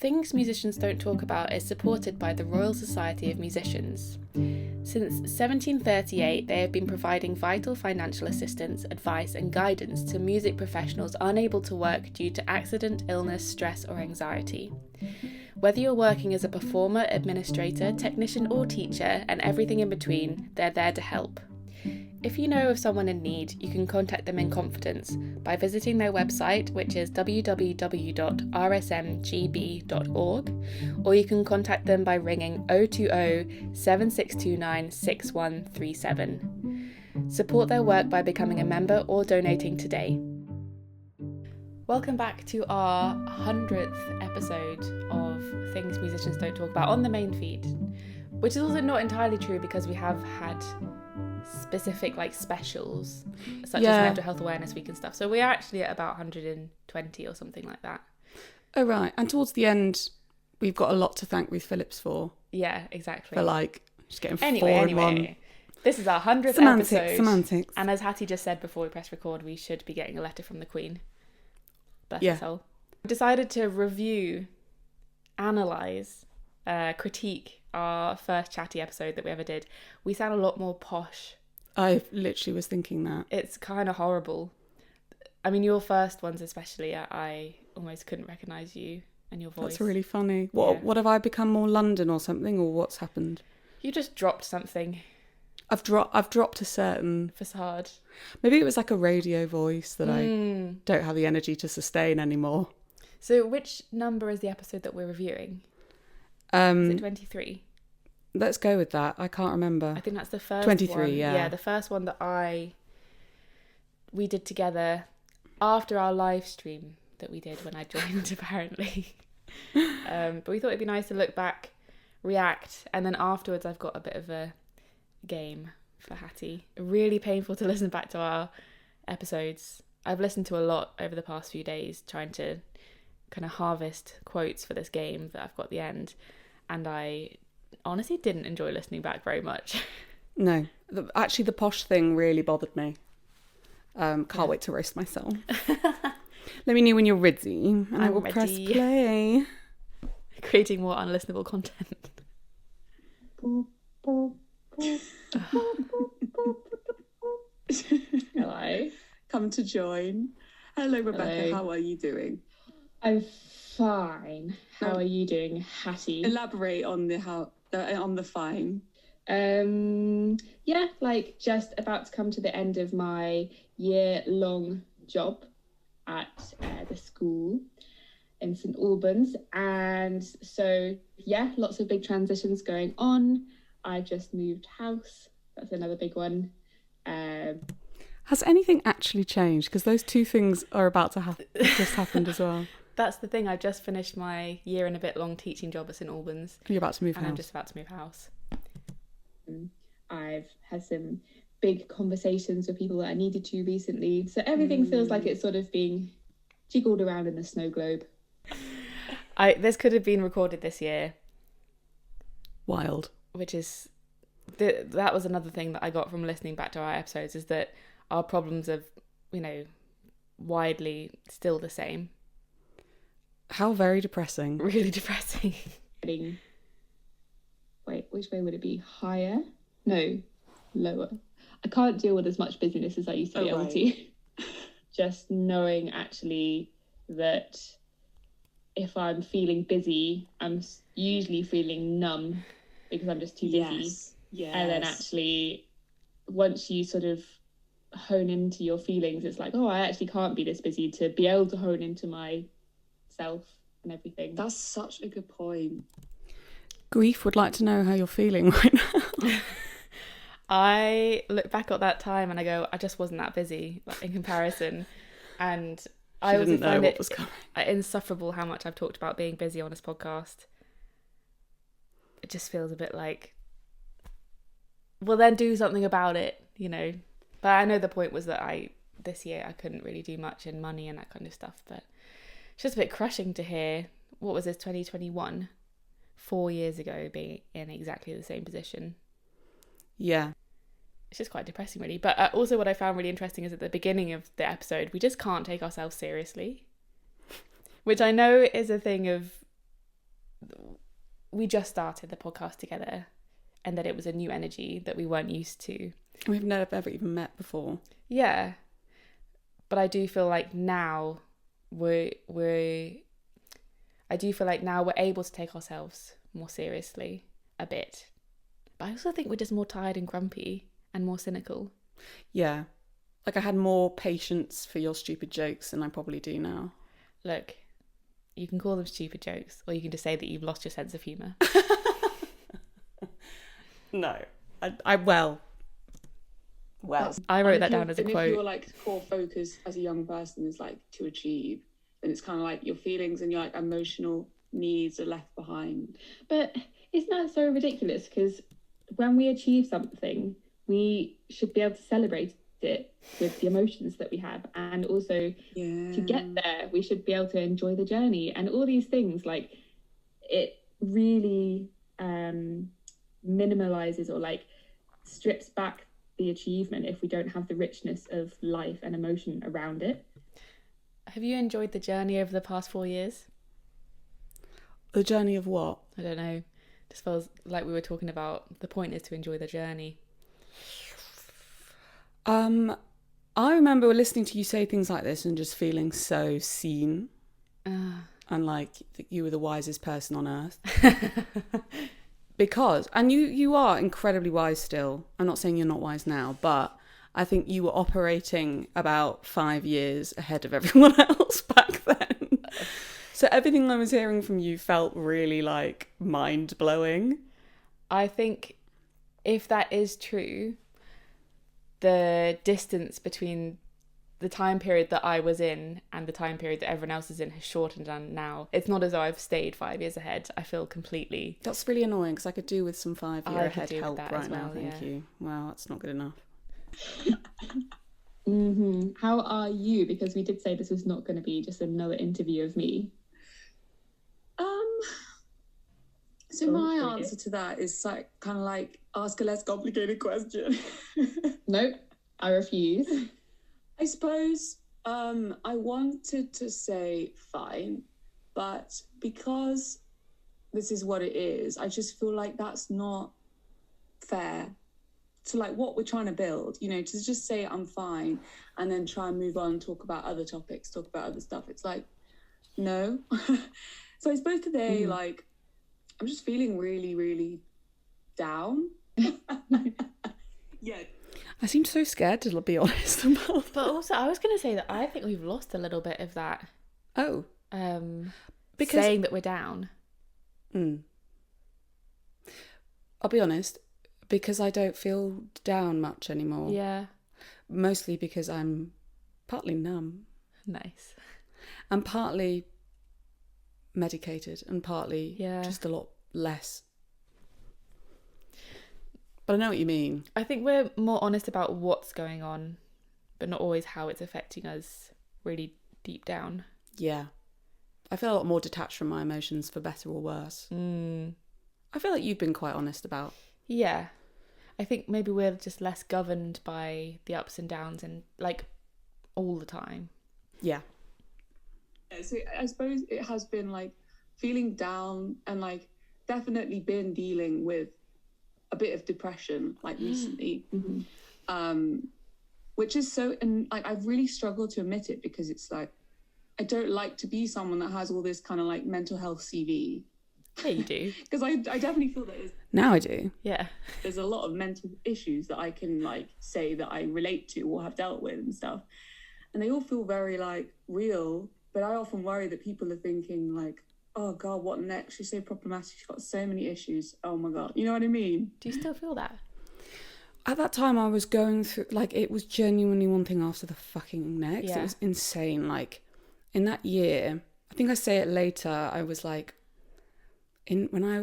Things Musicians Don't Talk About is supported by the Royal Society of Musicians. Since 1738, they have been providing vital financial assistance, advice, and guidance to music professionals unable to work due to accident, illness, stress, or anxiety. Whether you're working as a performer, administrator, technician, or teacher, and everything in between, they're there to help. If you know of someone in need, you can contact them in confidence by visiting their website, which is www.rsmgb.org, or you can contact them by ringing 020 7629 6137. Support their work by becoming a member or donating today. Welcome back to our 100th episode of Things Musicians Don't Talk About on the main feed, which is also not entirely true because we have had specific specials such as Mental Health Awareness Week and stuff, so we're actually at about 120 or something like that. Oh right, and towards the end we've got a lot to thank Ruth Phillips for. Yeah, exactly. For just getting anyway, in one. This is our 100th episode. Semantics. And as Hattie just said before we press record, we should be getting a letter from the Queen. Bless her soul. We decided to review, analyse, critique our first chatty episode that we ever did. We sound a lot more posh. I literally was thinking that. It's kind of horrible. I mean, your first ones especially, I almost couldn't recognise you and your voice. That's really funny. What have I become, more London or something, or what's happened? You just dropped something. I've dropped a certain facade. Maybe it was like a radio voice that I don't have the energy to sustain anymore. So which number is the episode that we're reviewing? Is it 23? Let's go with that. I can't remember. I think that's the first 23, one. yeah. Yeah, the first one that we did together after our live stream that we did when I joined, apparently. But we thought it'd be nice to look back, react, and then afterwards I've got a bit of a game for Hattie. Really painful to listen back to our episodes. I've listened to a lot over the past few days trying to kind of harvest quotes for this game that I've got at the end, and I honestly didn't enjoy listening back very much. No, actually the posh thing really bothered me. Can't wait to roast myself. Let me know when you're ready and I will press play. Creating more unlistenable content. Hello. Come to join. Hello, Rebecca. Hello. How are you doing? I'm fine. How are you doing, Hattie? Elaborate on the fine. Yeah, just about to come to the end of my year-long job at the school in St Albans, and so lots of big transitions going on. I just moved house. That's another big one. Has anything actually changed? Because those two things are about to just happened as well. That's the thing. I've just finished my year and a bit long teaching job at St Albans. You're about to move house. I'm just about to move house. I've had some big conversations with people that I needed to recently. So everything feels like it's sort of being jiggled around in the snow globe. This could have been recorded this year. Wild. Which is... that was another thing that I got from listening back to our episodes, is that our problems are, widely still the same. How very depressing. Really depressing. Wait, which way would it be? Higher? No, lower. I can't deal with as much busyness as I used to be able to. Just knowing actually that if I'm feeling busy, I'm usually feeling numb because I'm just too busy. Yes. And then actually, once you sort of hone into your feelings, it's like, I actually can't be this busy to be able to hone into myself and everything. That's such a good point. Grief would like to know how you're feeling right now. I look back at that time and I go, I just wasn't that busy in comparison. And I also find it insufferable how much I've talked about being busy on this podcast. It just feels a bit like, well, then do something about it, But I know the point was that this year I couldn't really do much in money and that kind of stuff. But it's just a bit crushing to hear, what was this, 2021? 4 years ago, being in exactly the same position. Yeah. It's just quite depressing, really. But also what I found really interesting is at the beginning of the episode, we just can't take ourselves seriously. Which I know is a thing of we just started the podcast together, and that it was a new energy that we weren't used to. We've never ever even met before. Yeah. But I do feel like now we're able to take ourselves more seriously a bit. But I also think we're just more tired and grumpy and more cynical. Yeah. Like, I had more patience for your stupid jokes than I probably do now. Look, you can call them stupid jokes, or you can just say that you've lost your sense of humour. No. Well, I wrote that down as a quote. If your like core focus as a young person is like to achieve, then it's kind of like your feelings and your like emotional needs are left behind. But isn't that so ridiculous? Because when we achieve something, we should be able to celebrate it with the emotions that we have, and also to get there, we should be able to enjoy the journey and all these things. Like, it really minimalizes or like strips back the achievement if we don't have the richness of life and emotion around it. Have you enjoyed the journey over the past 4 years? The journey of what? I don't know. Just feels like we were talking about the point is to enjoy the journey. I remember listening to you say things like this and just feeling so seen and like you were the wisest person on earth. Because, and you are incredibly wise still. I'm not saying you're not wise now, but I think you were operating about 5 years ahead of everyone else back then. So everything I was hearing from you felt really like mind-blowing. I think if that is true, the distance between the time period that I was in and the time period that everyone else is in has shortened down now. It's not as though I've stayed 5 years ahead. I feel completely... That's really annoying because I could do with some 5 year ahead help right now. Well, thank you. Wow, that's not good enough. How are you? Because we did say this was not going to be just another interview of me. So my answer to that is like kind of like ask a less complicated question. Nope, I refuse. I suppose I wanted to say fine, but because this is what it is, I just feel like that's not fair to like what we're trying to build, you know, to just say I'm fine and then try and move on, talk about other topics, talk about other stuff. It's like, no. So I suppose today, like, I'm just feeling really, really down. Yeah. I seem so scared to be honest about that. But also, I was going to say that I think we've lost a little bit of that. Oh. Because saying that we're down. I'll be honest, because I don't feel down much anymore. Yeah. Mostly because I'm partly numb. Nice. And partly medicated and partly just a lot less. But I know what you mean. I think we're more honest about what's going on, but not always how it's affecting us really deep down. Yeah. I feel a lot more detached from my emotions, for better or worse. I feel like you've been quite honest about. Yeah. I think maybe we're just less governed by the ups and downs and like all the time. Yeah. So I suppose it has been like feeling down and like definitely been dealing with a bit of depression like recently, which is so, and like I've really struggled to admit it because it's like I don't like to be someone that has all this kind of like mental health CV. Yeah, you do. Because I definitely feel that now I do. Yeah. There's a lot of mental issues that I can like say that I relate to or have dealt with and stuff, and they all feel very like real. But I often worry that people are thinking like, oh God, what next? She's so problematic. She's got so many issues. Oh my God. You know what I mean? Do you still feel that? At that time I was going through, like, it was genuinely one thing after the fucking next. Yeah. It was insane. Like, in that year, I think I say it later, I was like, when I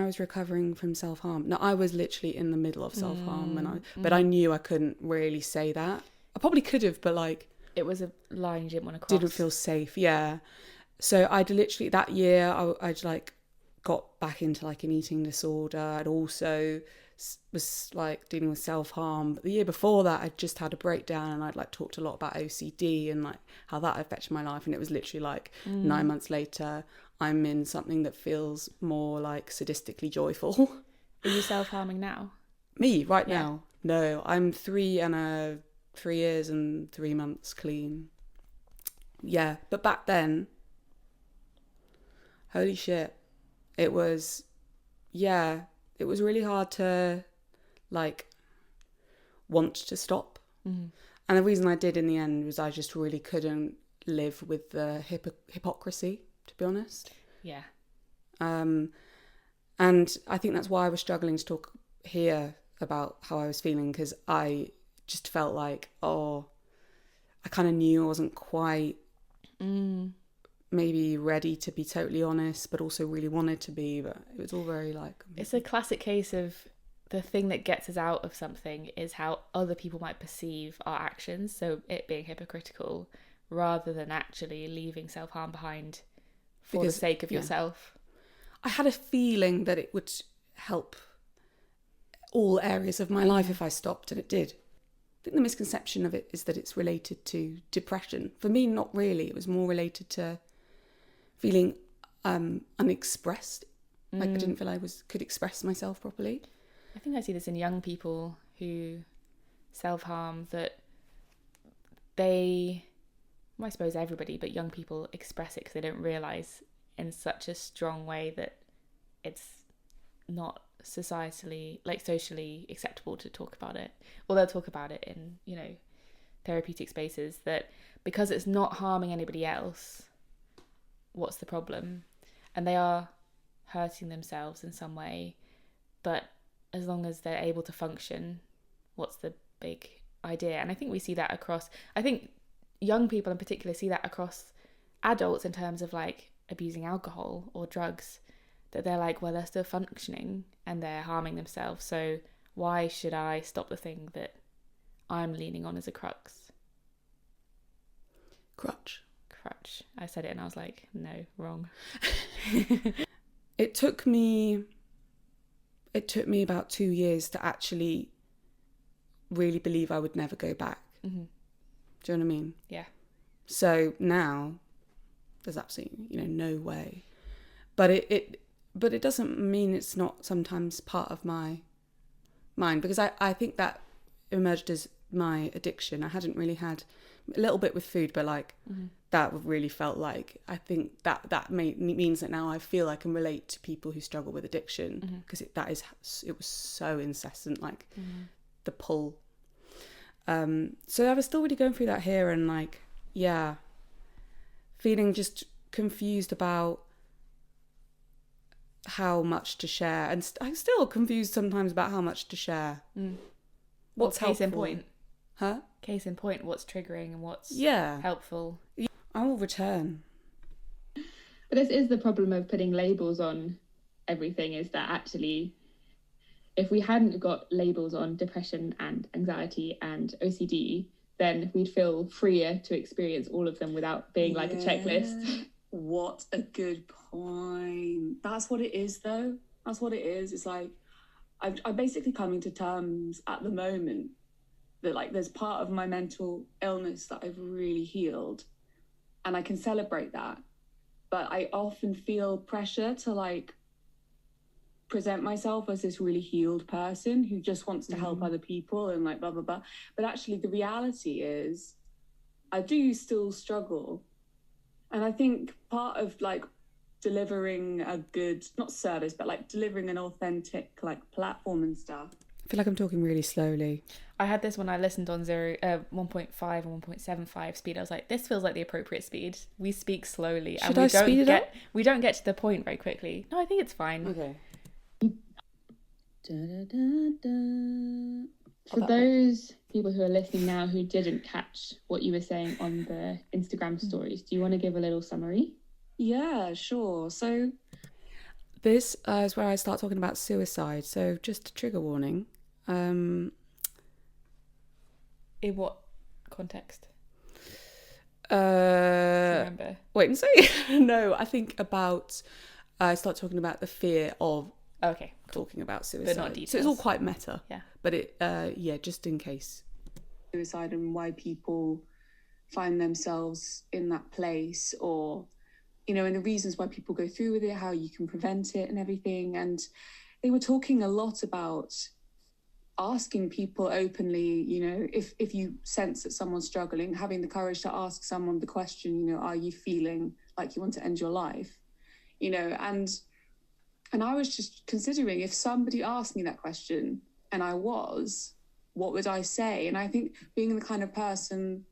was recovering from self-harm. No, I was literally in the middle of self-harm but I knew I couldn't really say that. I probably could have, but like, it was a line you didn't want to cross. Didn't feel safe, yeah. So I'd literally, that year, I'd like got back into like an eating disorder. I'd also was like dealing with self-harm. But the year before that, I'd just had a breakdown and I'd like talked a lot about OCD and like how that affected my life. And it was literally like 9 months later, I'm in something that feels more like sadistically joyful. Are you self-harming now? Me, right now? No, I'm 3 years and 3 months clean. Yeah, but back then, holy shit, it was really hard to, like, want to stop. Mm-hmm. And the reason I did in the end was I just really couldn't live with the hypocrisy, to be honest. Yeah. And I think that's why I was struggling to talk here about how I was feeling, because I just felt like, I kind of knew I wasn't quite maybe ready to be totally honest, but also really wanted to be, but it was all very like... It's a classic case of the thing that gets us out of something is how other people might perceive our actions, so it being hypocritical, rather than actually leaving self-harm behind for the sake of yourself. I had a feeling that it would help all areas of my life if I stopped, and it did. I think the misconception of it is that it's related to depression. For me, not really. It was more related to feeling unexpressed. Like I didn't feel I could express myself properly. I think I see this in young people who self-harm, that they, well, I suppose everybody, but young people express it because they don't realise in such a strong way that it's not socially, like socially acceptable to talk about it. Or they'll talk about it in, you know, therapeutic spaces, that because it's not harming anybody else, what's the problem? And they are hurting themselves in some way, but as long as they're able to function, what's the big idea? And I think we see that across, I think young people in particular see that across adults in terms of like abusing alcohol or drugs, that they're like, well, they're still functioning and they're harming themselves, so why should I stop the thing that I'm leaning on as a crutch. I said it and I was like, no, wrong. It took me about 2 years to actually really believe I would never go back. Mm-hmm. Do you know what I mean? Yeah. So now there's absolutely, no way. But it doesn't mean it's not sometimes part of my mind, because I think that emerged as my addiction. I hadn't really had a little bit with food, but like that really felt like, I think that means that now I feel I can relate to people who struggle with addiction, because it was so incessant, like the pull. So I was still really going through that here, and like, yeah, feeling just confused about how much to share, and I'm still confused sometimes about how much to share. What's helpful? Case in point? Huh? Case in point, what's triggering and what's helpful? I will return. But this is the problem of putting labels on everything, is that actually, if we hadn't got labels on depression and anxiety and OCD, then we'd feel freer to experience all of them without being like a checklist. What a good point. That's what it is, though. That's what it is. It's like, I'm basically coming to terms at the moment that like there's part of my mental illness that I've really healed, and I can celebrate that. But I often feel pressure to like present myself as this really healed person who just wants to help other people and like blah, blah, blah. But actually the reality is I do still struggle. And I think part of like delivering a good, not service, but like delivering an authentic like platform and stuff. I feel like I'm talking really slowly. I had this when I listened on 1.5 and 1.75 speed. I was like, this feels like the appropriate speed. We speak slowly. Should I speed it up? We don't get to the point very quickly. No, I think it's fine. Okay. For those people who are listening now who didn't catch what you were saying on the Instagram stories, do you want to give a little summary? Yeah, sure. So this is where I start talking about suicide. So just a trigger warning. In what context? Remember? Wait and see. No, I think about. I start talking about the fear of. Okay. Talking about suicide. But not details. So it's all quite meta. Yeah. But it, just in case. Suicide and why people find themselves in that place, or you know, and the reasons why people go through with it, how you can prevent it and everything. And they were talking a lot about asking people openly, you know, if you sense that someone's struggling, having the courage to ask someone the question, you know, are you feeling like you want to end your life? You know, and I was just considering, if somebody asked me that question and I was, what would I say? And I think being the kind of person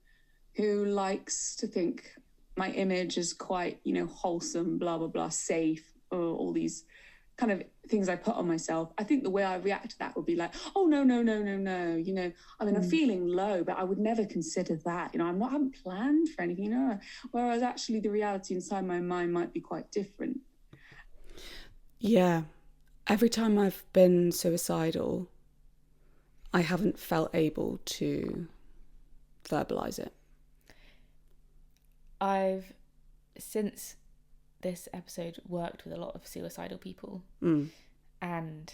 who likes to think my image is quite, you know, wholesome, blah, blah, blah, safe, or all these kind of things I put on myself, I think the way I react to that would be like, oh, no, you know, I mean, I'm feeling low, but I would never consider that, you know, I haven't planned for anything, you know, whereas actually the reality inside my mind might be quite different. Yeah. Every time I've been suicidal, I haven't felt able to verbalise it. I've, since this episode, worked with a lot of suicidal people, and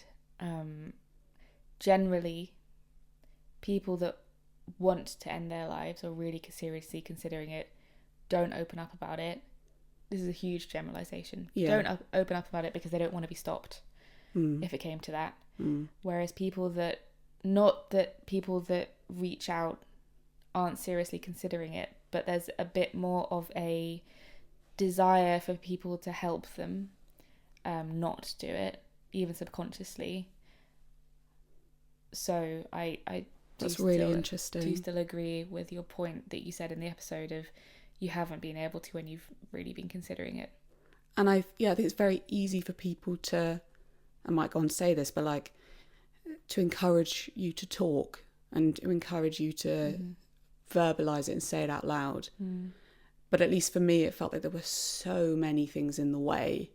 generally people that want to end their lives or really seriously considering it don't open up about it. This is a huge generalization. Don't open up about it because they don't want to be stopped if it came to that. Whereas people that reach out aren't seriously considering it, but there's a bit more of a desire for people to help them not do it, even subconsciously. So I that's really interesting. Do still agree with your point that you said in the episode of you haven't been able to when you've really been considering it. And I think it's very easy for people to, I might go on to say this, but like to encourage you to talk and to encourage you to verbalise it and say it out loud. But at least for me, it felt like there were so many things in the way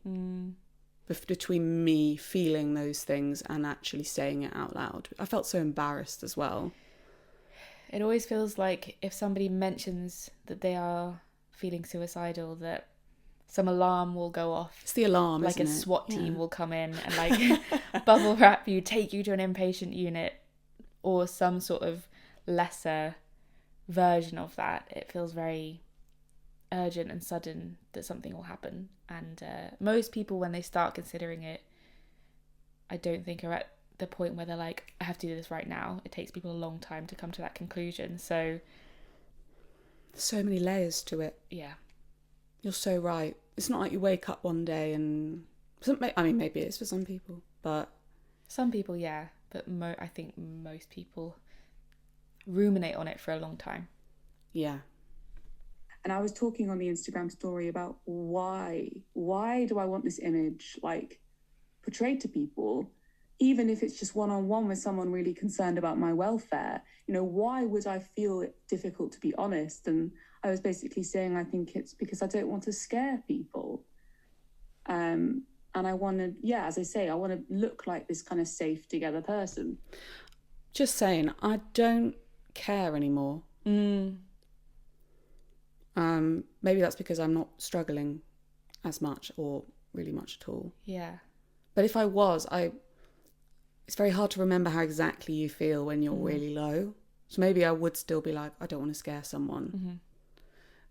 between me feeling those things and actually saying it out loud. I felt so embarrassed as well. It always feels like if somebody mentions that they are feeling suicidal, that some alarm will go off. It's the alarm, like isn't it? Like a SWAT team will come in and like bubble wrap you, take you to an inpatient unit, or some sort of lesser version of that. It feels very urgent and sudden that something will happen. And most people, when they start considering it, I don't think are at the point where they're like, I have to do this right now. It takes people a long time to come to that conclusion. So many layers to it. Yeah. You're so right. It's not like you wake up one day and... I mean, maybe it is for some people, but... Some people, yeah. But I think most people ruminate on it for a long time. Yeah. And I was talking on the Instagram story about why do I want this image, like, portrayed to people, even if it's just one-on-one with someone really concerned about my welfare. You know, why would I feel it difficult to be honest? And I was basically saying I think it's because I don't want to scare people. And I want to, as I say, I want to look like this kind of safe together person. Just saying, I don't care anymore. Maybe that's because I'm not struggling as much or really much at all. Yeah. But if I was, it's very hard to remember how exactly you feel when you're really low. So maybe I would still be like, I don't want to scare someone.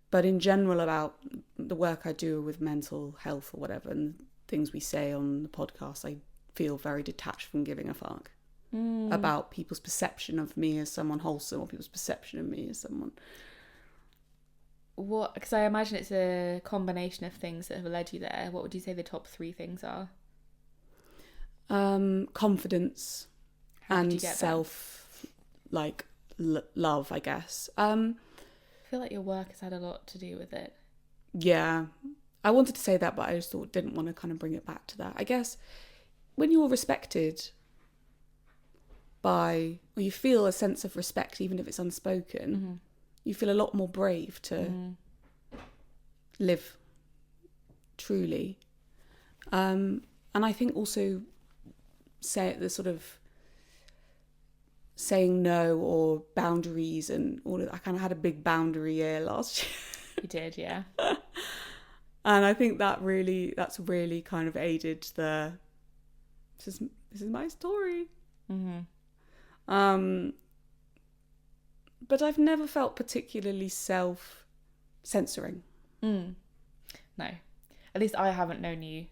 But in general, about the work I do with mental health or whatever, and things we say on the podcast, I feel very detached from giving a fuck about people's perception of me as someone wholesome or people's perception of me as someone... What? Because I imagine it's a combination of things that have led you there. What would you say the top 3 things are? Confidence and self, like love, I guess. I feel like your work has had a lot to do with it. Yeah, I wanted to say that, but I just didn't want to kind of bring it back to that. I guess when you're respected or you feel a sense of respect, even if it's unspoken, you feel a lot more brave to live truly. And I think also the sort of saying no or boundaries and all of that. I kind of had a big boundary year last year. You did, yeah. And I think that's really kind of aided this is my story. But I've never felt particularly self-censoring. No. At least I haven't known you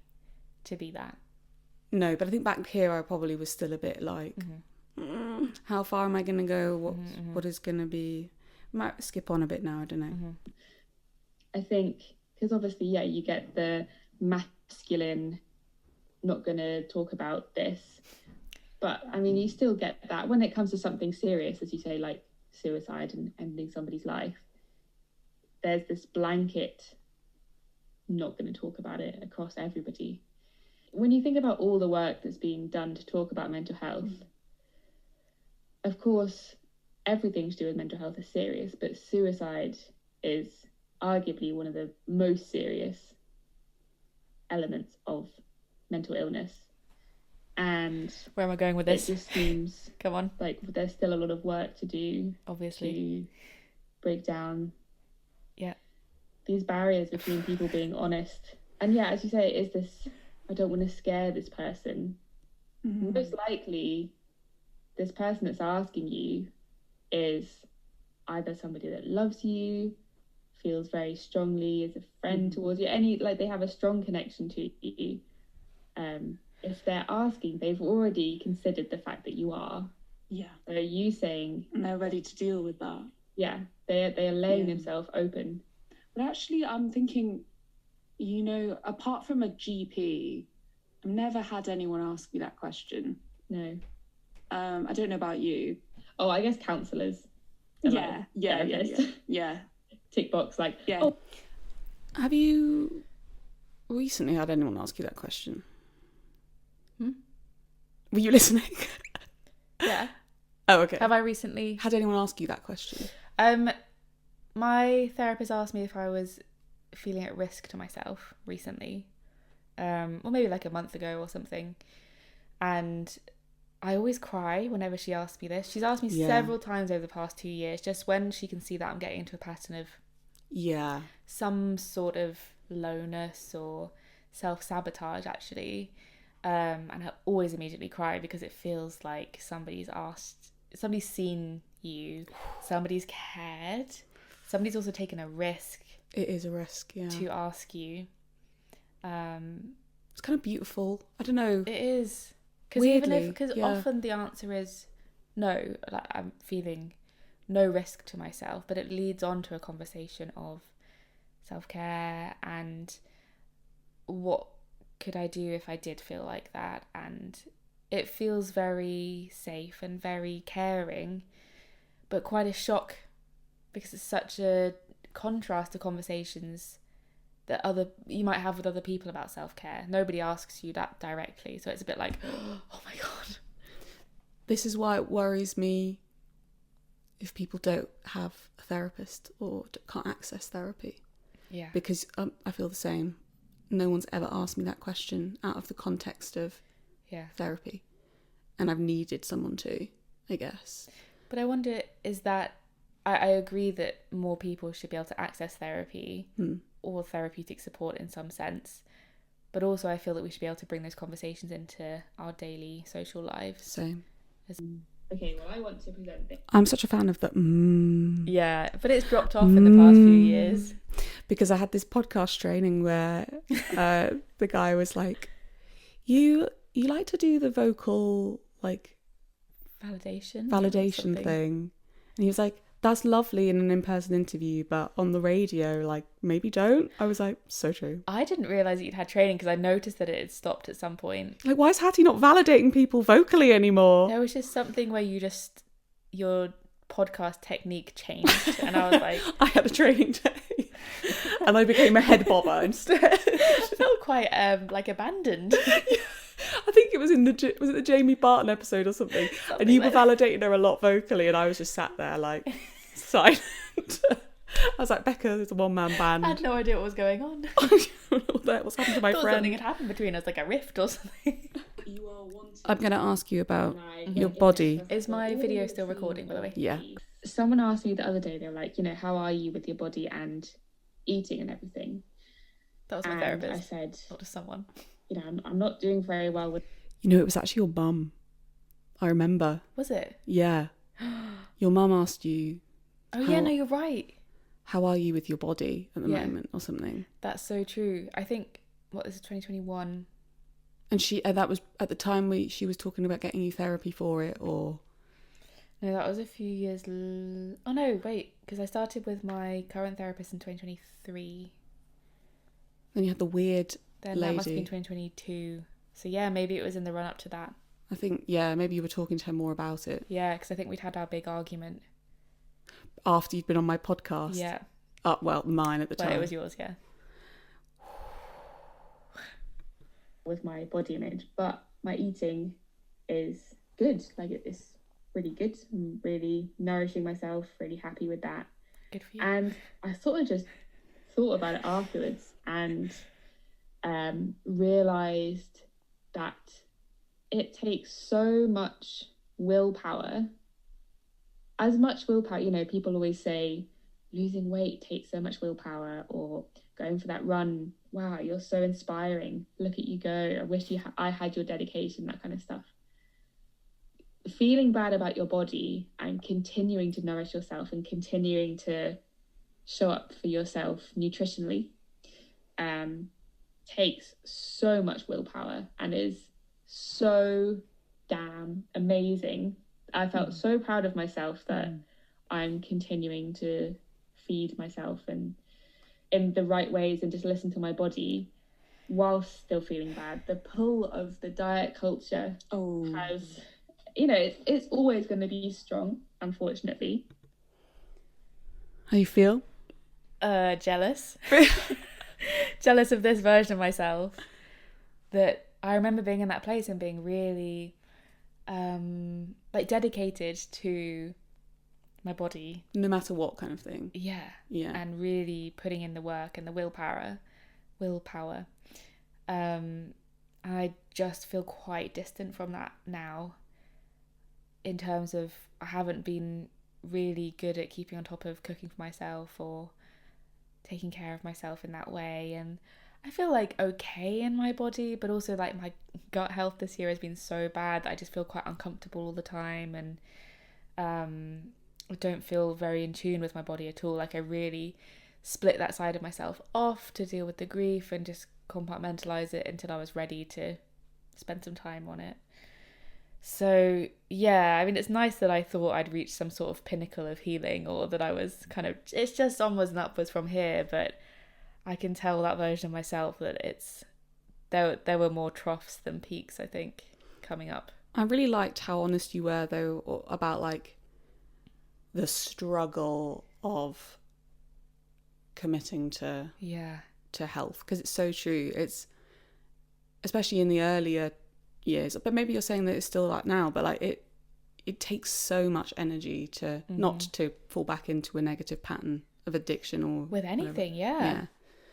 to be that. No, but I think back here I probably was still a bit like, how far am I going to go? What is going to be? I might skip on a bit now, I don't know. I think, because obviously, yeah, you get the masculine, not going to talk about this. But, I mean, you still get that when it comes to something serious, as you say, like suicide and ending somebody's life. There's this blanket, not going to talk about it across everybody. When you think about all the work that's being done to talk about mental health, of course, everything to do with mental health is serious, but suicide is arguably one of the most serious elements of mental illness. And where am I going with this? It just seems come on, like there's still a lot of work to do, obviously, to break down these barriers between people being honest. And as you say, it is this, I don't want to scare this person. Most likely this person that's asking you is either somebody that loves you, feels very strongly as a friend towards you, they have a strong connection to you. If they're asking, they've already considered the fact that you are. Yeah. So are you saying... And they're ready to deal with that. Yeah, they are laying themselves open. But actually, I'm thinking, apart from a GP, I've never had anyone ask me that question. No. I don't know about you. Oh, I guess counsellors. Yeah. Tick box, yeah. Oh. Have you recently had anyone ask you that question? Were you listening? Yeah. Oh, okay. Have I recently had anyone ask you that question? My therapist asked me if I was feeling at risk to myself recently, or maybe like a month ago or something, and I always cry whenever she asks me this. She's asked me several times over the past 2 years, just when she can see that I'm getting into a pattern of some sort of lowness or self-sabotage, actually. And I always immediately cry because it feels like somebody's seen you, somebody's cared, somebody's also taken a risk. It is a risk, to ask you. It's kind of beautiful. I don't know. It is. Because often the answer is no, like I'm feeling no risk to myself, but it leads on to a conversation of self-care and what could I do if I did feel like that, and it feels very safe and very caring, but quite a shock because it's such a contrast to conversations that you might have with other people about self-care. Nobody asks you that directly, so it's a bit like, oh my god. This is why it worries me if people don't have a therapist or can't access therapy. Yeah. Because I feel the same. No one's ever asked me that question out of the context of therapy. And I've needed someone to, I guess. But I wonder, is that... I agree that more people should be able to access therapy or therapeutic support in some sense. But also I feel that we should be able to bring those conversations into our daily social lives. Same. Okay, well, I want to present this. I'm such a fan of the Yeah, but it's dropped off in the past few years. Because I had this podcast training where the guy was like, you like to do the vocal, like... validation thing. And he was like, that's lovely in an in-person interview, but on the radio, like, maybe don't. I was like, so true. I didn't realise that you'd had training because I noticed that it had stopped at some point. Like, why is Hattie not validating people vocally anymore? There was just something where your podcast technique changed, and I was like... I had a training day, and I became a head bobber instead. I felt quite, abandoned. I think it was was it the Jamie Barton episode or something? And you were validating her a lot vocally, and I was just sat there like silent. I was like, Becca, there's a one-man band. I had no idea what was going on. What's happened to my friend? Something had happened between us, like a rift or something. I'm going to ask you about your body. Is my video still recording, by the way? Yeah. Someone asked me the other day, they were like, how are you with your body and eating and everything? That was my therapist. I said, not just someone. I'm not doing very well with... It was actually your mum. I remember. Was it? Yeah. Your mum asked you... Oh, yeah, no, you're right. How are you with your body at the moment or something? That's so true. I think what is it, 2021? And that was at the time she was talking about getting you therapy for it, or? No, that was a few years. Oh no, wait, because I started with my current therapist in 2023. Then you had the weird Then lady. That must have been 2022. So yeah, maybe it was in the run up to that. I think, yeah, maybe you were talking to her more about it. Yeah, because I think we'd had our big argument. After you'd been on my podcast? Yeah. Well, mine at the time. Well, it was yours, yeah. With my body image, but my eating is good. Like, it's really good. I'm really nourishing myself, really happy with that. Good for you. And I sort of just thought about it afterwards and realised that it takes so much willpower. As much willpower, you know, people always say losing weight takes so much willpower, or going for that run, wow, you're so inspiring, look at you go, I wish I had your dedication, that kind of stuff. Feeling bad about your body and continuing to nourish yourself and continuing to show up for yourself nutritionally takes so much willpower and is so damn amazing. I felt so proud of myself that I'm continuing to feed myself and in the right ways and just listen to my body whilst still feeling bad. The pull of the diet culture has, you know, it's always going to be strong, unfortunately. How you feel? Jealous. Jealous of this version of myself. That I remember being in that place and being really like dedicated to my body, no matter what kind of thing. Yeah And really putting in the work and the willpower. I just feel quite distant from that now, in terms of I haven't been really good at keeping on top of cooking for myself or taking care of myself in that way. And I feel like okay in my body, but also like my gut health this year has been so bad that I just feel quite uncomfortable all the time, and I don't feel very in tune with my body at all. Like, I really split that side of myself off to deal with the grief and just compartmentalize it until I was ready to spend some time on it. So yeah, I mean, it's nice that I thought I'd reached some sort of pinnacle of healing, or that I was kind of, it's just onwards and upwards from here, but I can tell that version of myself that there were more troughs than peaks, I think, coming up. I really liked how honest you were, though, about like the struggle of committing to health, because it's so true. It's especially in the earlier years, but maybe you're saying that it's still like now, but like it takes so much energy to not to fall back into a negative pattern of addiction or with anything. Yeah.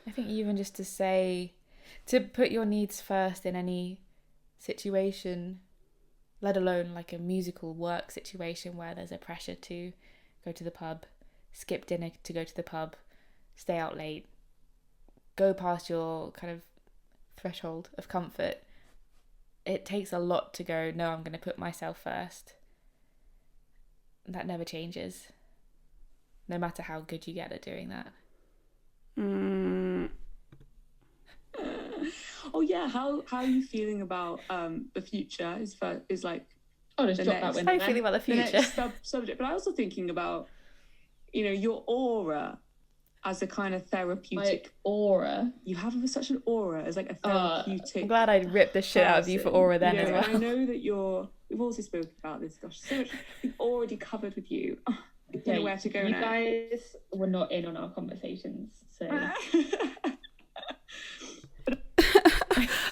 I think even just to put your needs first in any situation, let alone like a musical work situation where there's a pressure to go to the pub, skip dinner to go to the pub, stay out late, go past your kind of threshold of comfort. It takes a lot to go, no, I'm going to put myself first. That never changes, no matter how good you get at doing that. Oh yeah, how are you feeling about the future? Is like just drop that window. How are you feeling about the future? The next subject, but I also thinking about, you know, your aura as a kind of therapeutic. My aura. You have such an aura as like a therapeutic. I'm glad I ripped the shit out of you for aura then, as well. I know that we've also spoken about this. Gosh, so much we've already covered with you. I don't know where to go now. You guys were not in on our conversations, so.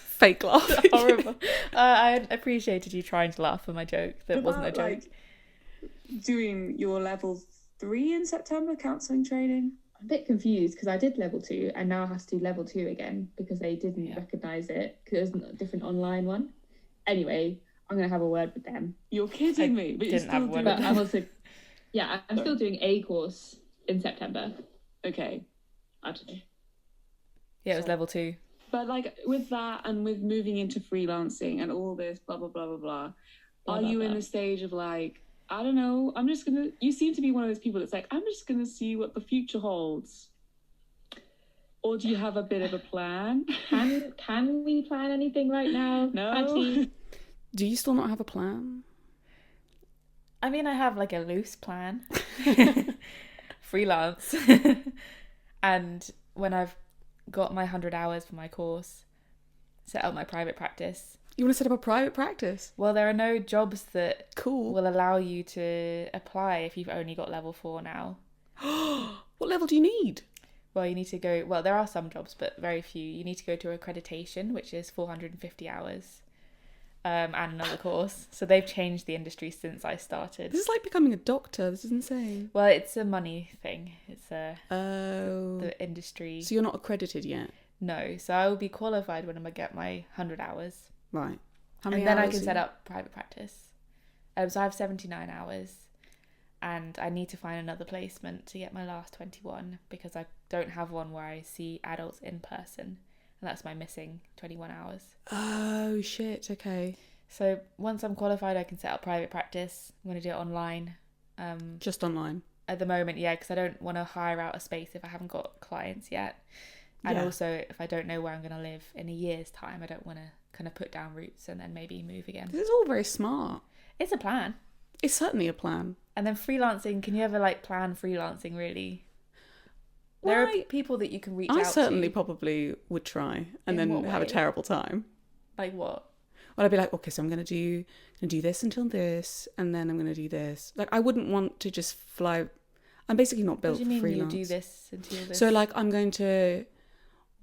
Fake laugh. Horrible. I appreciated you trying to laugh at my joke that wasn't a joke. Like, doing your level 3 in September, counselling training. I'm a bit confused because I did level 2 and now I have to do level 2 again because they didn't recognise it because it was a different online one. Anyway, I'm going to have a word with them. You're kidding me, but you're still doing it. I'm also, I'm still doing a course in September. Okay. I don't know. Yeah, it was level 2. But like with that and with moving into freelancing and all this blah blah blah blah blah, are you in the stage of like, I don't know, you seem to be one of those people that's like, I'm just gonna see what the future holds. Or do you have a bit of a plan? Can we plan anything right now? No. Hattie? Do you still not have a plan? I mean, I have like a loose plan. Freelance. And when I've got my 100 hours for my course, set up my private practice. You want to set up a private practice? Well, there are no jobs that Cool. will allow you to apply if you've only got level 4 now. What level do you need? Well, you need to go... Well, there are some jobs, but very few. You need to go to accreditation, which is 450 hours, and another course. So they've changed the industry since I started. This is like becoming a doctor. This is insane. Well, it's a money thing. It's Oh. the industry. So you're not accredited yet? No. So I will be qualified when I get my 100 hours. Right. How And then I can set up private practice. So I have 79 hours. And I need to find another placement to get my last 21 because I don't have one where I see adults in person. And that's my missing 21 hours. Oh, shit. Okay. So once I'm qualified, I can set up private practice. I'm going to do it online. Just online? At the moment, yeah, because I don't want to hire out a space if I haven't got clients yet. And also, if I don't know where I'm going to live in a year's time, I don't want to kind of put down roots and then maybe move again. This is all very smart. It's a plan. It's certainly a plan. And then freelancing, can you ever like plan freelancing really? There are people that you can reach out to. I certainly probably would try and then have a terrible time. Like what? Well, I'd be like, okay, so I'm gonna do this until this, and then I'm gonna do this. Like, I wouldn't want to just fly. I'm basically not built for freelance. What do you mean you do this until this? So like, I'm going to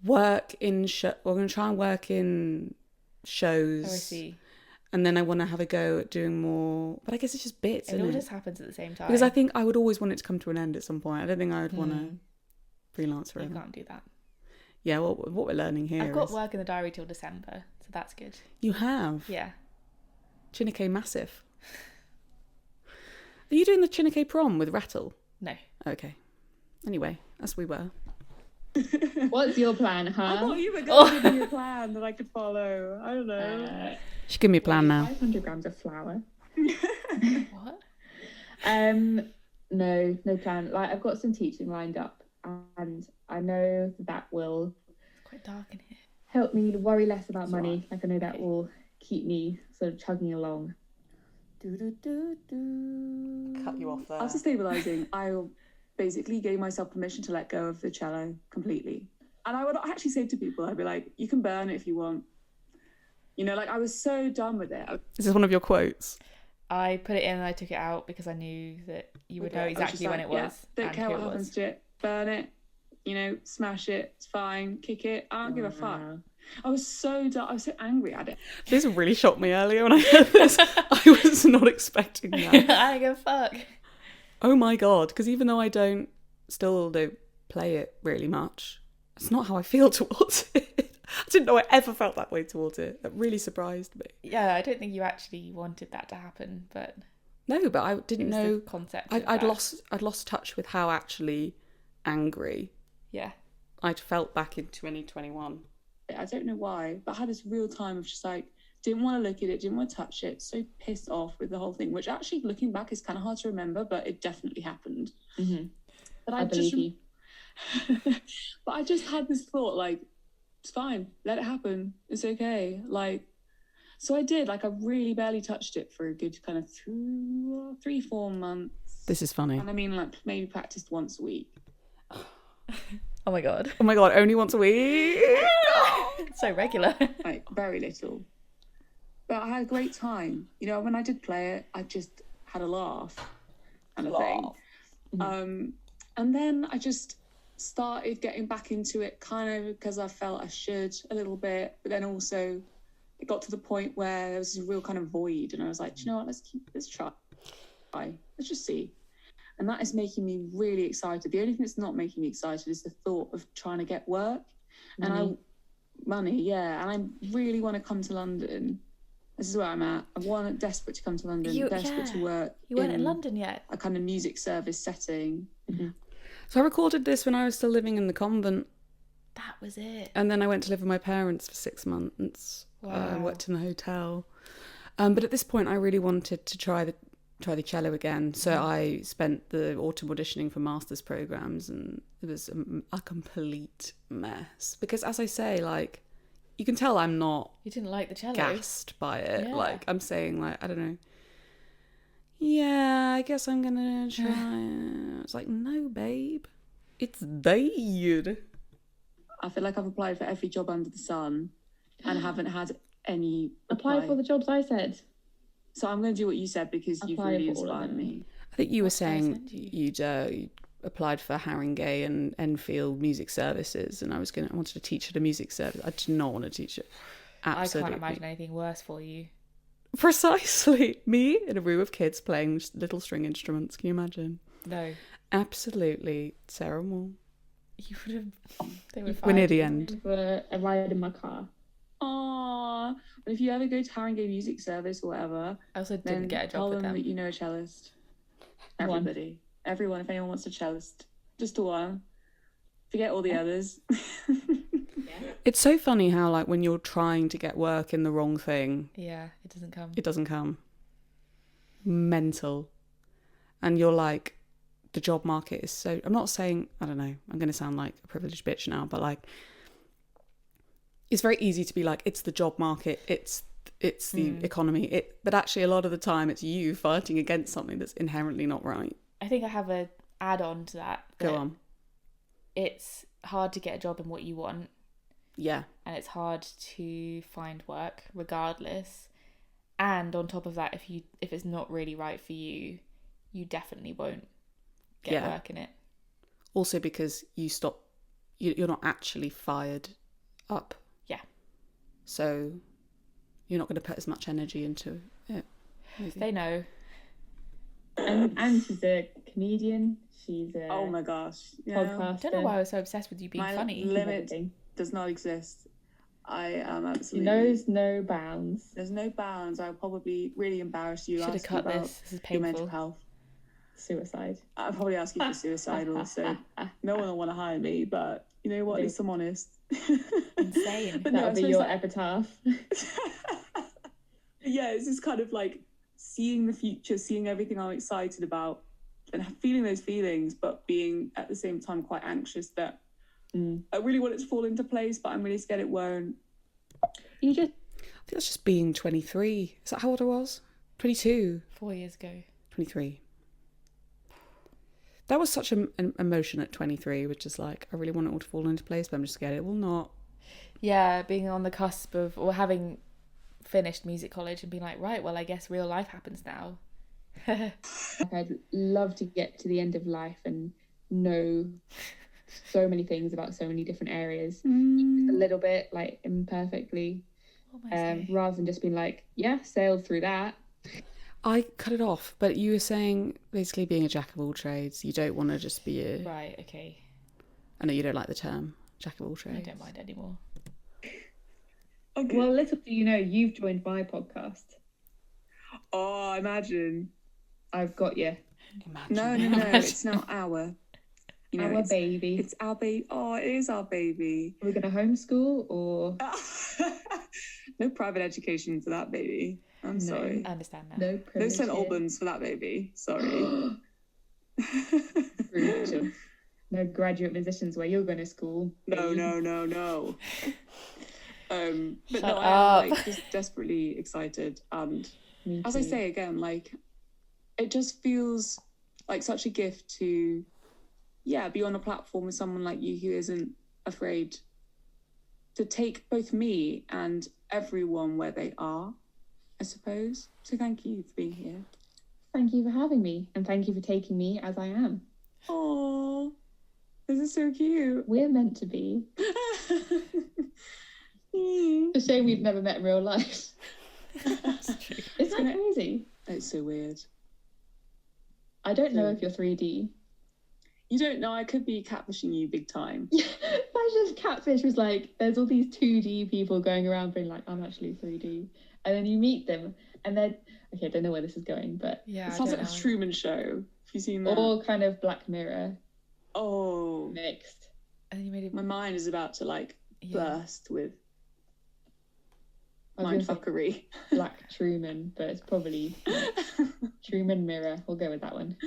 work in we're going to try and work in shows. Oh, I see. And then I want to have a go at doing more, but I guess it's just bits. It all just happens at the same time. Because I think I would always want it to come to an end at some point. I don't think I would want to freelance forever. You can't do that. Yeah, well, what we're learning here I've got work in the diary till December, so that's good. You have? Yeah. Chineke massive. Are you doing the Chineke prom with Rattle? No. Okay. Anyway, as we were. What's your plan, huh? I thought you were going to give me a plan that I could follow. I don't know. Should give me a plan now. 500 grams of flour. What? No plan. Like, I've got some teaching lined up, and I know that will It's quite dark in here. help me worry less about money. Like, I know that will keep me sort of chugging along. Cut you off there. After stabilising, I basically gave myself permission to let go of the cello completely. And I would actually say to people, I'd be like, you can burn it if you want. You know, like, I was so done with it. Is this one of your quotes? I put it in and I took it out because I knew that you would know exactly when it was. Yeah, don't care what happens to it. Burn it. You know, smash it. It's fine. Kick it. I don't give a fuck. I was so done. I was so angry at it. This really shocked me earlier when I heard this. I was not expecting that. I don't give a fuck. Oh my God. Because even though I still don't play it really much, it's not how I feel towards it. I didn't know I ever felt that way towards it. That really surprised me. Yeah, I don't think you actually wanted that to happen, but no, but I didn't know the concept. I'd lost touch with how actually angry I'd felt back in 2021. I don't know why, but I had this real time of just like, didn't want to look at it, didn't want to touch it, so pissed off with the whole thing, which actually looking back is kind of hard to remember, but it definitely happened. Mm-hmm. But I believe you. But I just had this thought, like, it's fine, let it happen, it's okay. Like, so I did, like, I really barely touched it for a good kind of 3-4 months. This is funny. And I mean, like, maybe practiced once a week. Oh my god. Oh my God, only once a week? So regular. Like, very little. But I had a great time. You know, when I did play it, I just had a laugh kind of thing. Mm-hmm. And then I just started getting back into it kind of because I felt I should a little bit. But then also it got to the point where there was this real kind of void. And I was like, do you know what, let's try. Let's just see. And that is making me really excited. The only thing that's not making me excited is the thought of trying to get work. And money, and I really want to come to London. This is where I'm at. I'm desperate to come to London, desperate to work. You weren't in London yet? A kind of music service setting. Mm-hmm. So I recorded this when I was still living in the convent. That was it. And then I went to live with my parents for 6 months. Wow. I worked in the hotel. But at this point, I really wanted to try try the cello again. So I spent the autumn auditioning for master's programs, and it was a complete mess. Because as I say, like, you can tell I'm not... You didn't like the cello? Gassed by it. Yeah. Like, I'm saying, like, I don't know. Yeah, I guess I'm gonna try. It's like, no, babe. It's dead. I feel like I've applied for every job under the sun and haven't had any apply for the jobs I said. So I'm going to do what you said because you've really inspired me. I think you were saying you'd applied for Haringey and Enfield Music Services, and I wanted to teach at a music service. I did not want to teach it. Absolutely. I can't imagine anything worse for you. Precisely. Me in a room of kids playing little string instruments. Can you imagine? No. Absolutely terrible. You would have... They were fine. We're near the end. For a ride in my car. Aww. But if you ever go to Haringey Music Service or whatever, I also didn't get a job with them. Tell them that you know a cellist. Everybody. Everyone, if anyone wants a cellist. Just one. Forget all the others. It's so funny how, like, when you're trying to get work in the wrong thing... Yeah, it doesn't come. It doesn't come. Mental. And you're like, the job market is so... I'm not saying... I don't know. I'm going to sound like a privileged bitch now, but, like... It's very easy to be like, it's the job market, it's the economy. But actually, a lot of the time, it's you fighting against something that's inherently not right. I think I have a add-on to that. Go on. It's hard to get a job in what you want. Yeah. And it's hard to find work, regardless. And on top of that, if it's not really right for you, you definitely won't get work in it. Also because you're not actually fired up. Yeah. So you're not going to put as much energy into it. Maybe. They know. And she's a comedian. She's a oh my gosh, podcaster. I don't know why I was so obsessed with you being funny. My limit does not exist. I am absolutely... She knows no bounds. There's no bounds. I'll probably really embarrass you. Should have cut this. This is painful. Your mental health. Suicide. I'll probably ask you for suicide also. No one will want to hire me, but you know what? At least I'm honest. Insane. But that'll be your epitaph. Yeah, it's just kind of like seeing the future, seeing everything I'm excited about, and feeling those feelings, but being at the same time quite anxious that I really want it to fall into place, but I'm really scared it won't. I think that's just being 23. Is that how old I was? 22. 4 years ago. 23. That was such an emotion at 23, which is like, I really want it all to fall into place, but I'm just scared it will not. Yeah, being on the cusp of, or having finished music college and being like, right, well, I guess real life happens now. I'd love to get to the end of life and know so many things about so many different areas, a little bit, like, imperfectly, rather than just being like, yeah, sailed through that. I cut it off, but you were saying basically being a jack of all trades. You don't want to just be a... Right, okay. I know you don't like the term jack of all trades. I don't mind anymore. Okay. Well, little do you know, you've joined my podcast. Oh, imagine. I've got you. Imagine. No, it's not our. You know, our baby. It's our baby. Oh, it is our baby. Are we going to homeschool or... No private education for that baby. I'm sorry. I understand that. No St. Albans for that baby. Sorry. No graduate musicians where you're going to school. No. But Shut no, up. I am like just desperately excited, and as I say again, like it just feels like such a gift to be on a platform with someone like you who isn't afraid to take both me and everyone where they are, I suppose. So thank you for being here. Thank you for having me, and thank you for taking me as I am. Oh, this is so cute. We're meant to be. It's a shame we've never met in real life. That's true. Isn't that crazy? It's so weird. I don't know if you're 3D. You don't know. I could be catfishing you big time. Imagine if catfish was like, there's all these 2D people going around being like, I'm actually 3D. And then you meet them and then, okay, I don't know where this is going, but... Yeah, it sounds like a Truman Show. Have you seen that? Or kind of Black Mirror. Oh. Mixed. And you made it... My mind is about to, like, burst with mindfuckery. Black Truman, but it's probably Truman Mirror. We'll go with that one.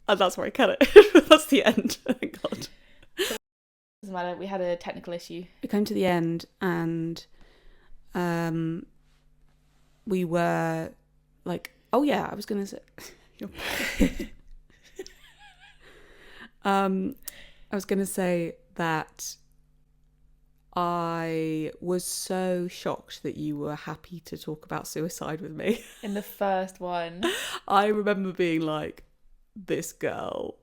And that's where I cut it. That's the end. Thank God. Doesn't matter. We had a technical issue. We came to the end, and we were like, oh yeah, I was gonna say. I was gonna say that I was so shocked that you were happy to talk about suicide with me. In the first one. I remember being like, this girl,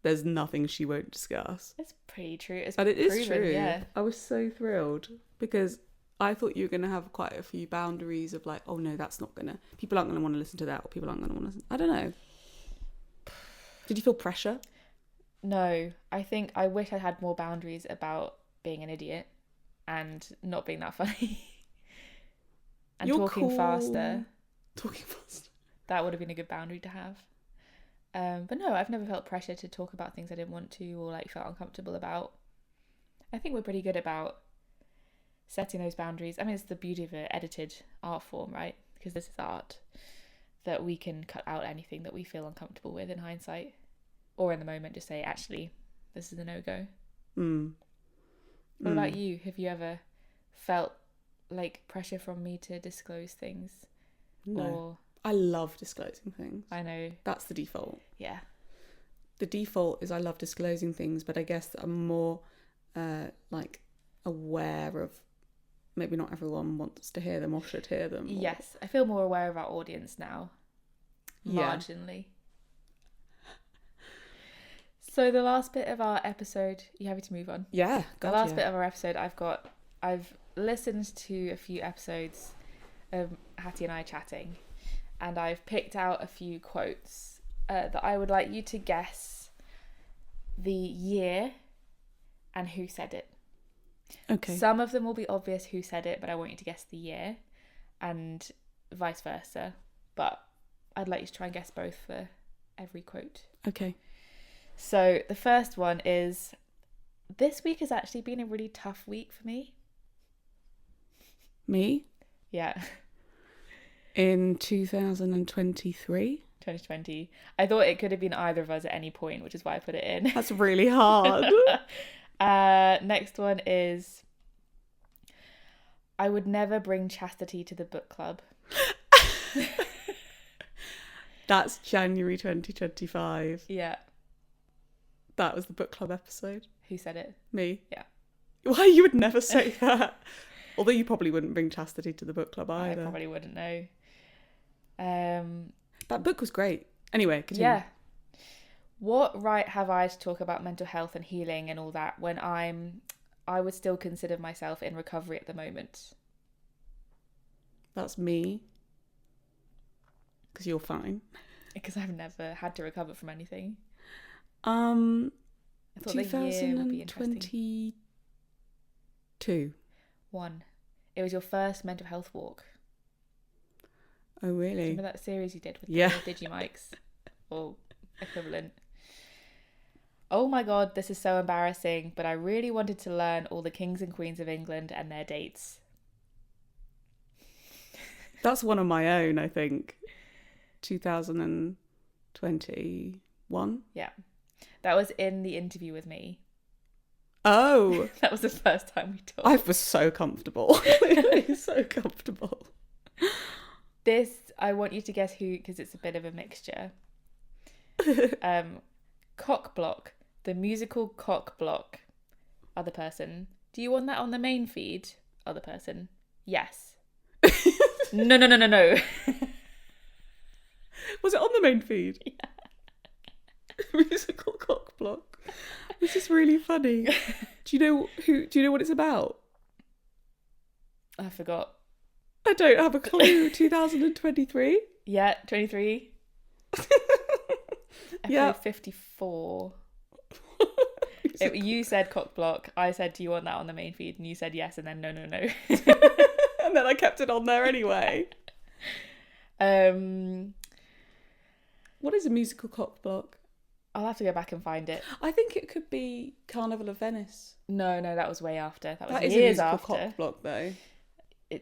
there's nothing she won't discuss. It's pretty true. And it is proven, true. Yeah. I was so thrilled because I thought you were going to have quite a few boundaries of like, oh no, that's not going to, people aren't going to want to listen to that, or people aren't going to want to listen. I don't know. Did you feel pressure? No, I think I wish I had more boundaries about being an idiot and not being that funny. And You're talking cool. faster. Talking faster. That would have been a good boundary to have. But no, I've never felt pressure to talk about things I didn't want to or like felt uncomfortable about. I think we're pretty good about setting those boundaries. I mean, it's the beauty of an edited art form, right? Because this is art, that we can cut out anything that we feel uncomfortable with in hindsight, or in the moment just say, actually, this is a no-go. What about you? Have you ever felt like pressure from me to disclose things? No. Or I love disclosing things. I know. That's the default. Yeah. The default is I love disclosing things, but I guess I'm more like aware of maybe not everyone wants to hear them or should hear them. Or... Yes, I feel more aware of our audience now. Marginally. So the last bit of our episode, you happy to move on? Yeah. The last bit of our episode, I've listened to a few episodes of Hattie and I chatting, and I've picked out a few quotes that I would like you to guess the year and who said it. Okay. Some of them will be obvious who said it, but I want you to guess the year, and vice versa. But I'd like you to try and guess both for every quote. Okay. So the first one is, this week has actually been a really tough week for me. Me? Yeah. In 2023? 2020. I thought it could have been either of us at any point, which is why I put it in. That's really hard. Next one is, I would never bring chastity to the book club. That's January 2025. Yeah. That was the book club episode. Who said it? Me. Yeah. Why you would never say that? Although you probably wouldn't bring chastity to the book club either. I probably wouldn't know. That book was great. Anyway, continue. Yeah. What right have I to talk about mental health and healing and all that when I would still consider myself in recovery at the moment? That's me. Because you're fine. Because I've never had to recover from anything. I thought the year would be interesting. 2022. One. It was your first mental health walk. Oh, really? Do you remember that series you did with the Digimics? Or equivalent? Oh my god, this is so embarrassing, but I really wanted to learn all the kings and queens of England and their dates. That's one of my own, I think. 2021? Yeah. That was in the interview with me. Oh. That was the first time we talked. I was so comfortable. So comfortable. This, I want you to guess who, because it's a bit of a mixture. Cock block. The musical cock block. Other person. Do you want that on the main feed? Other person. Yes. No. Was it on the main feed? Yeah. Musical cock block. This is really funny. Do you know what it's about? I forgot. I don't have a clue. 2023? Yeah, 23. Yeah. 54. You said cock block. I said, do you want that on the main feed? And you said yes, and then no. And then I kept it on there anyway. What is a musical cock block? I'll have to go back and find it. I think it could be Carnival of Venice. No, that was way after. That was is years a musical after. cock block, though.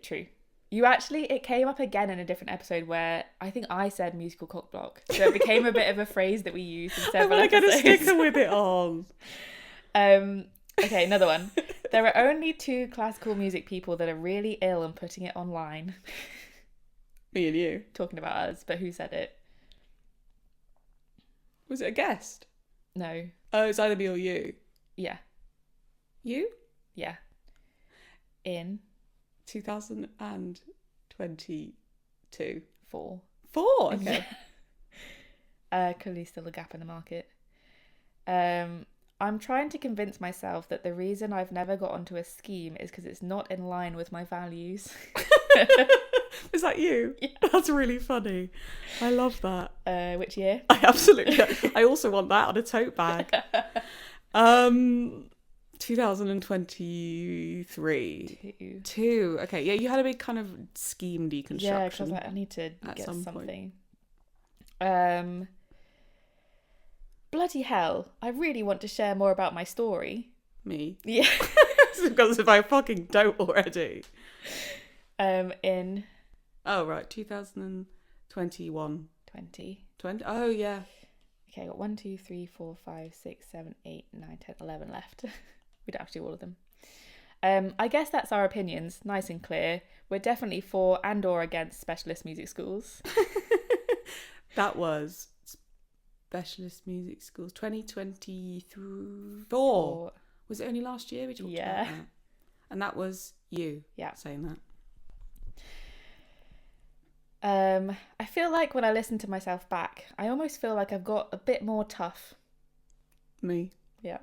True. It came up again in a different episode where I think I said musical cock block. So it became a bit of a phrase that we used in several episodes. I get a sticker with it on. Okay, another one. There are only 2 classical music people that are really ill and putting it online. Me and you. Talking about us, but who said it? Was it a guest? No. Oh, it's either me or you. Yeah. You? Yeah. In 2022. 4. Okay. Clearly still a gap in the market. I'm trying to convince myself that the reason I've never got onto a scheme is because it's not in line with my values. Is that you? Yeah. That's really funny. I love that. Which year? I also want that on a tote bag. 2023. 2. Okay, yeah, you had a big kind of scheme deconstruction. Yeah, because I need to get something. Bloody hell, I really want to share more about my story. Me? Yeah. Because if I fucking don't already. In... Oh, right, 2021. 20. Oh, yeah. Okay, I got 1, 2, 3, 4, 5, 6, 7, 8, 9, 10, 11 left. We don't have to do all of them. I guess that's our opinions, nice and clear. We're definitely for and or against specialist music schools. That was specialist music schools 2024. Was it only last year we talked about that? And that was you saying that. I feel like when I listen to myself back, I almost feel like I've got a bit more tough. Me? Yeah.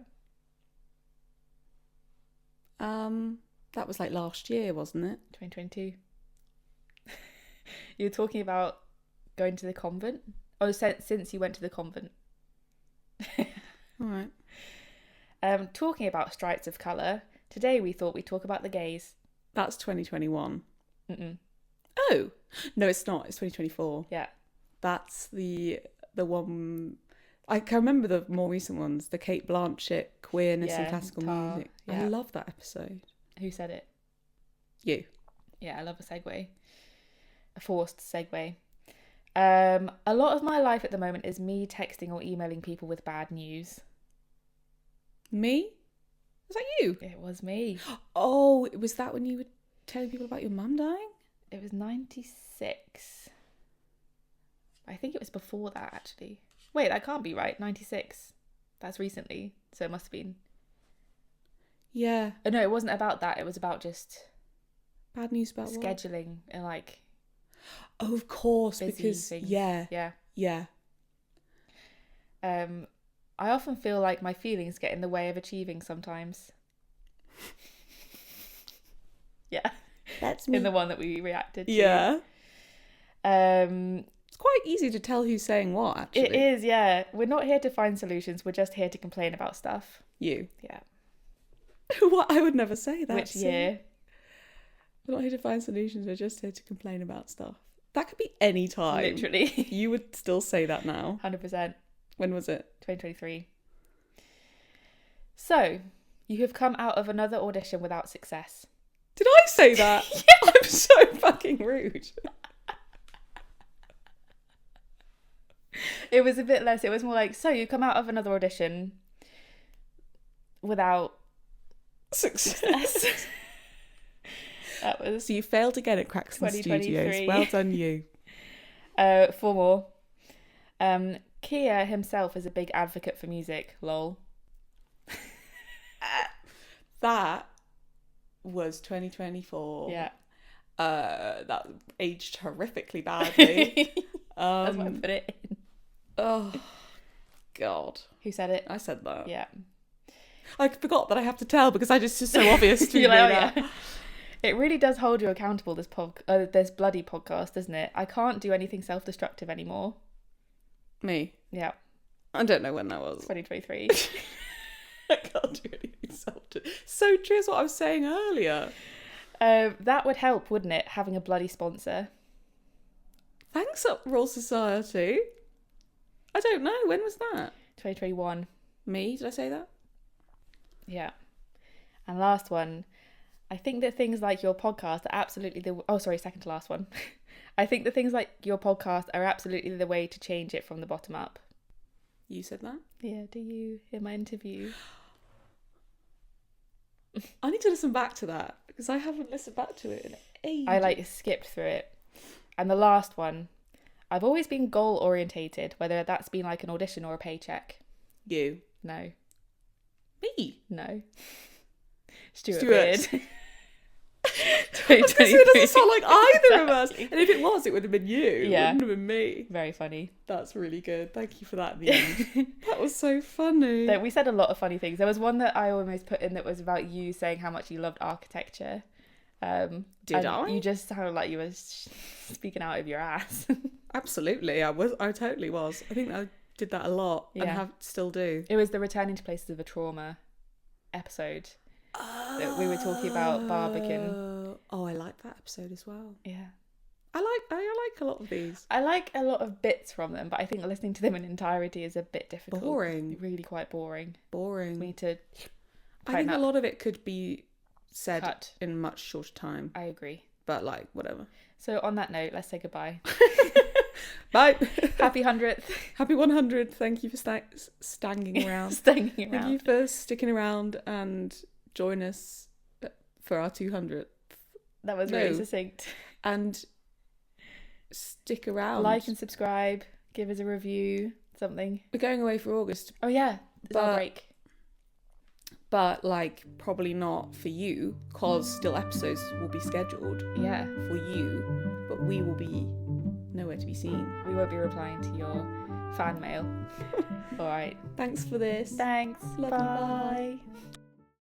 That was like last year, wasn't it? 2022. You were talking about going to the convent? Oh, since you went to the convent. All right. Talking about stripes of colour, today we thought we'd talk about the gays. That's 2021. Mm-mm. Oh! No, it's not. It's 2024. Yeah. That's the one... I can remember the more recent ones. The Kate Blanchett queerness and classical music. Yeah. I love that episode. Who said it? You. Yeah, I love a segue. A forced segue. A lot of my life at the moment is me texting or emailing people with bad news. Me? Was that you? It was me. Oh, was that when you were telling people about your mum dying? It was 96. I think it was before that, actually. Wait, that can't be right. 96. That's recently. So it must have been. Yeah. Oh, no, it wasn't about that. It was about just... Bad news about scheduling what? And like... Oh, of course, because... things. Yeah. I often feel like my feelings get in the way of achieving sometimes. Yeah. That's me. In the one that we reacted to. Yeah. It's quite easy to tell who's saying what, actually. It is, yeah. We're not here to find solutions. We're just here to complain about stuff. You. Yeah. What? I would never say that. Which year? We're not here to find solutions. We're just here to complain about stuff. That could be any time. Literally. You would still say that now. 100%. When was it? 2023. So, you have come out of another audition without success. Did I say that? Yeah. I'm so fucking rude. It was a bit less. It was more like, so you come out of another audition without success. That was... So you failed again at Craxton Studios. Well done, you. 4 more. Kia himself is a big advocate for music. Lol. That was 2024. Yeah. That aged horrifically badly. That's why I put it in. Oh, God. Who said it? I said that. Yeah. I forgot that I have to tell because it's just so obvious to me that. Yeah. It really does hold you accountable, this bloody podcast, doesn't it? I can't do anything self-destructive anymore. Me? Yeah. I don't know when that was. 2023. I can't do anything self-destructive. So true is what I was saying earlier. That would help, wouldn't it? Having a bloody sponsor. Thanks, Royal Society. I don't know. When was that? 2021. Me? Did I say that? Yeah. And last one, I think that things like your podcast are absolutely second to last one. I think that things like your podcast are absolutely the way to change it from the bottom up. You said that? Yeah, do you in my interview? I need to listen back to that because I haven't listened back to it in ages. I skipped through it. And the last one, I've always been goal orientated, whether that's been like an audition or a paycheck. You? No. Me? No. Stuart. Beard. It doesn't sound like either of us. And if it was, it would have been you. Yeah. It wouldn't have been me. Very funny. That's really good. Thank you for that in the end. That was so funny. We said a lot of funny things. There was one that I almost put in that was about you saying how much you loved architecture. Did I? You just sounded like you were speaking out of your ass. Absolutely. I totally was. I think I did that a lot and still do. It was the Returning to Places of a Trauma episode. That we were talking about Barbican. Oh, I like that episode as well. Yeah. I like a lot of these. I like a lot of bits from them, but I think listening to them in entirety is a bit difficult. Boring. Really quite boring. Boring. We need to I think a lot of it could be said cut in much shorter time. I agree. But like, whatever. So on that note, let's say goodbye. Bye. Happy 100th. Happy 100. Thank you for stanging around. Staying around. Thank you for sticking around and join us for our 200th. That was really succinct. And stick around. Like and subscribe. Give us a review. Something. We're going away for August. Oh yeah. It's our break. But like probably not for you, because still episodes will be scheduled. Yeah. For you. But we will be nowhere to be seen. We won't be replying to your fan mail. All right. Thanks for this. Thanks. Love Bye. you. Bye.